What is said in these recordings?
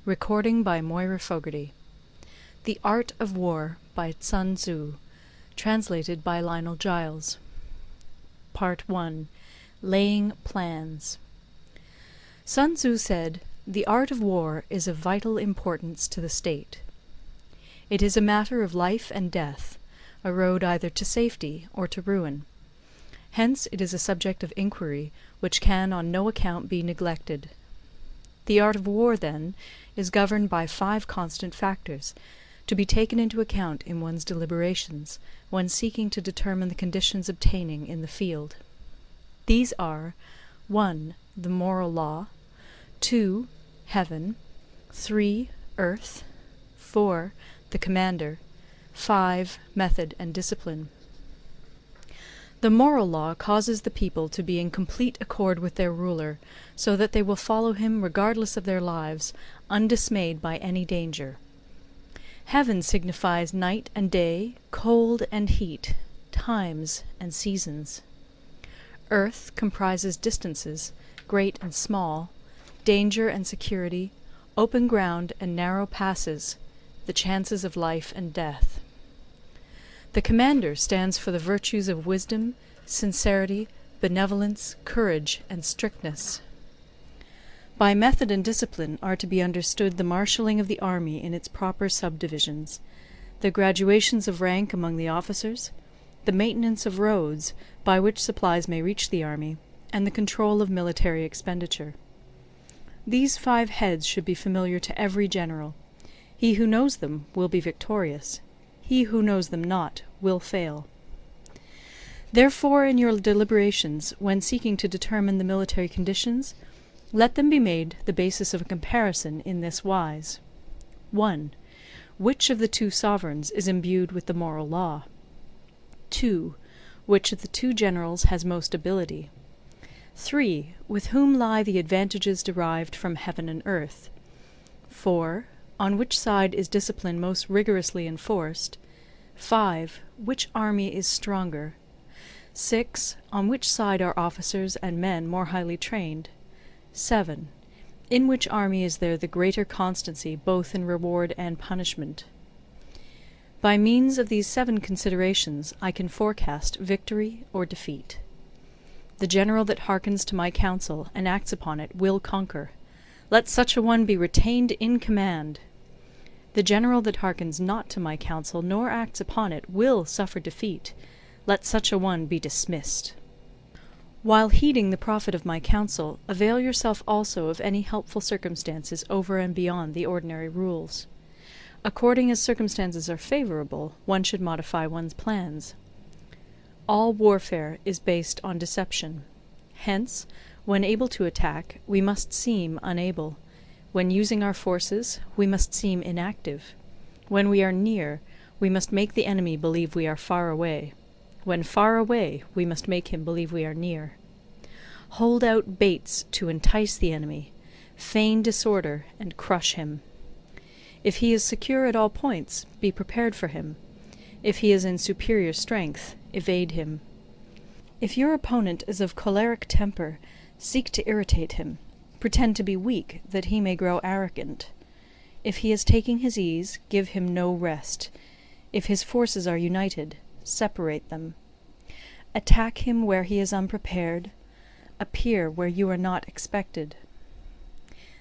Recording by Moira Fogarty. The Art of War by Sun Tzu. Translated by Lionel Giles. Part 1. Laying Plans. Sun Tzu said, "The art of war is of vital importance to the state. It is a matter of life and death, a road either to safety or to ruin. Hence it is a subject of inquiry which can on no account be neglected. The art of war, then, is governed by 5 constant factors, to be taken into account in one's deliberations, when seeking to determine the conditions obtaining in the field. These are 1. The moral law, 2. Heaven, 3. Earth, 4. The commander, 5. Method and discipline. The moral law causes the people to be in complete accord with their ruler, so that they will follow him regardless of their lives, undismayed by any danger. Heaven signifies night and day, cold and heat, times and seasons. Earth comprises distances, great and small, danger and security, open ground and narrow passes, the chances of life and death. The commander stands for the virtues of wisdom, sincerity, benevolence, courage, and strictness. By method and discipline are to be understood the marshalling of the army in its proper subdivisions, the graduations of rank among the officers, the maintenance of roads by which supplies may reach the army, and the control of military expenditure. These 5 heads should be familiar to every general. He who knows them will be victorious. He who knows them not will fail. Therefore, in your deliberations, when seeking to determine the military conditions, let them be made the basis of a comparison in this wise. 1. Which of the 2 sovereigns is imbued with the moral law? 2. Which of the 2 generals has most ability? 3. With whom lie the advantages derived from heaven and earth? 4. On which side is discipline most rigorously enforced? 5. Which army is stronger? 6. On which side are officers and men more highly trained? 7. In which army is there the greater constancy both in reward and punishment? By means of these 7 considerations I can forecast victory or defeat. The general that hearkens to my counsel and acts upon it will conquer. Let such a one be retained in command. The general that hearkens not to my counsel nor acts upon it will suffer defeat. Let such a one be dismissed. While heeding the profit of my counsel, avail yourself also of any helpful circumstances over and beyond the ordinary rules. According as circumstances are favourable, one should modify one's plans. All warfare is based on deception. Hence, when able to attack, we must seem unable. When using our forces, we must seem inactive. When we are near, we must make the enemy believe we are far away. When far away, we must make him believe we are near. Hold out baits to entice the enemy, feign disorder, and crush him. If he is secure at all points, be prepared for him. If he is in superior strength, evade him. If your opponent is of choleric temper, seek to irritate him. Pretend to be weak, that he may grow arrogant. If he is taking his ease, give him no rest. If his forces are united, separate them. Attack him where he is unprepared. Appear where you are not expected.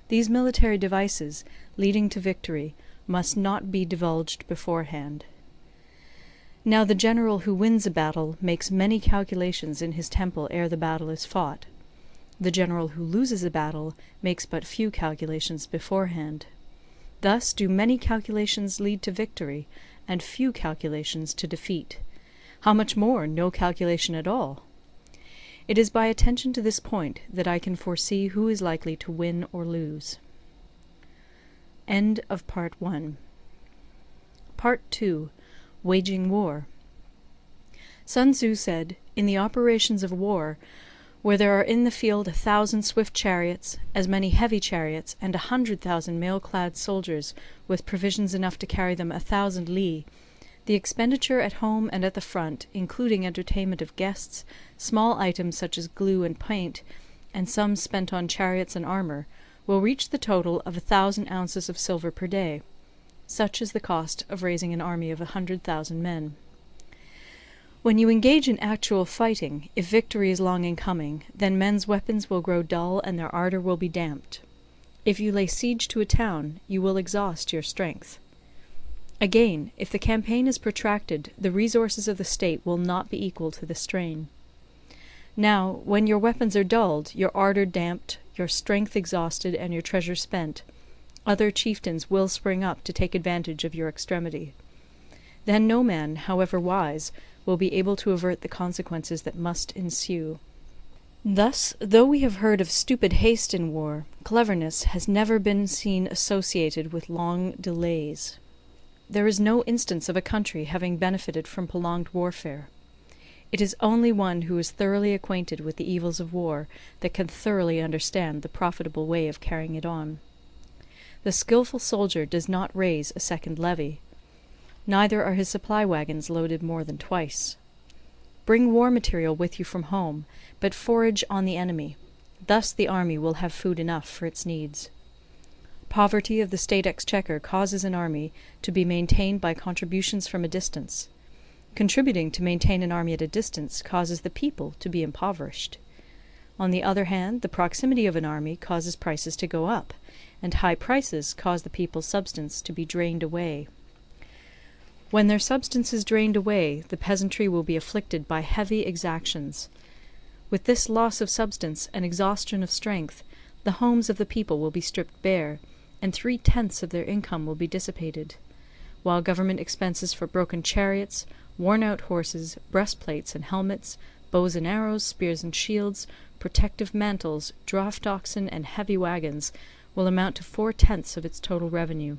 These military devices, leading to victory, must not be divulged beforehand. Now the general who wins a battle makes many calculations in his temple ere the battle is fought. The general who loses a battle makes but few calculations beforehand. Thus do many calculations lead to victory, and few calculations to defeat. How much more no calculation at all? It is by attention to this point that I can foresee who is likely to win or lose. End of Part 1. Part 2. Waging War. Sun Tzu said, "In the operations of war, where there are in the field 1,000 swift chariots, as many heavy chariots, and 100,000 mail-clad soldiers, with provisions enough to carry them 1,000 li, the expenditure at home and at the front, including entertainment of guests, small items such as glue and paint, and sums spent on chariots and armour, will reach the total of 1,000 ounces of silver per day. Such is the cost of raising an army of 100,000 men. When you engage in actual fighting, if victory is long in coming, then men's weapons will grow dull and their ardour will be damped. If you lay siege to a town, you will exhaust your strength. Again, if the campaign is protracted, the resources of the state will not be equal to the strain. Now, when your weapons are dulled, your ardour damped, your strength exhausted, and your treasure spent, other chieftains will spring up to take advantage of your extremity. Then no man, however wise, will be able to avert the consequences that must ensue. Thus, though we have heard of stupid haste in war, cleverness has never been seen associated with long delays. There is no instance of a country having benefited from prolonged warfare. It is only one who is thoroughly acquainted with the evils of war that can thoroughly understand the profitable way of carrying it on. The skilful soldier does not raise a second levy. Neither are his supply wagons loaded more than twice. Bring war material with you from home, but forage on the enemy. Thus the army will have food enough for its needs. Poverty of the state exchequer causes an army to be maintained by contributions from a distance. Contributing to maintain an army at a distance causes the people to be impoverished. On the other hand, the proximity of an army causes prices to go up, and high prices cause the people's substance to be drained away. When their substance is drained away, the peasantry will be afflicted by heavy exactions. With this loss of substance and exhaustion of strength, the homes of the people will be stripped bare, and 3/10 of their income will be dissipated, while government expenses for broken chariots, worn-out horses, breastplates and helmets, bows and arrows, spears and shields, protective mantles, draught oxen, and heavy wagons will amount to 4/10 of its total revenue.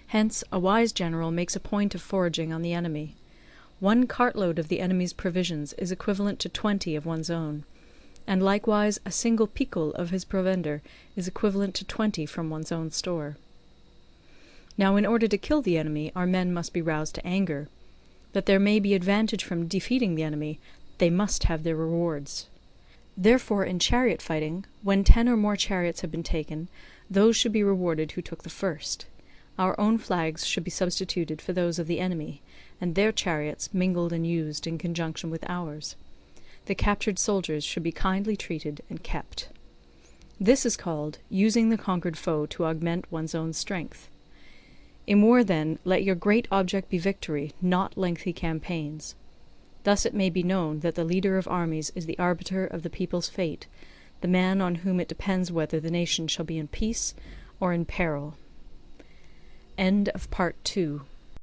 Hence, a wise general makes a point of foraging on the enemy. 1 cartload of the enemy's provisions is equivalent to 20 of one's own, and likewise a single picul of his provender is equivalent to 20 from one's own store. Now, in order to kill the enemy, our men must be roused to anger. That there may be advantage from defeating the enemy, they must have their rewards. Therefore, in chariot fighting, when 10 or more chariots have been taken, those should be rewarded who took the first. Our own flags should be substituted for those of the enemy, and their chariots mingled and used in conjunction with ours. The captured soldiers should be kindly treated and kept. This is called using the conquered foe to augment one's own strength. In war, then, let your great object be victory, not lengthy campaigns. Thus it may be known that the leader of armies is the arbiter of the people's fate, the man on whom it depends whether the nation shall be in peace or in peril. End of Part 2.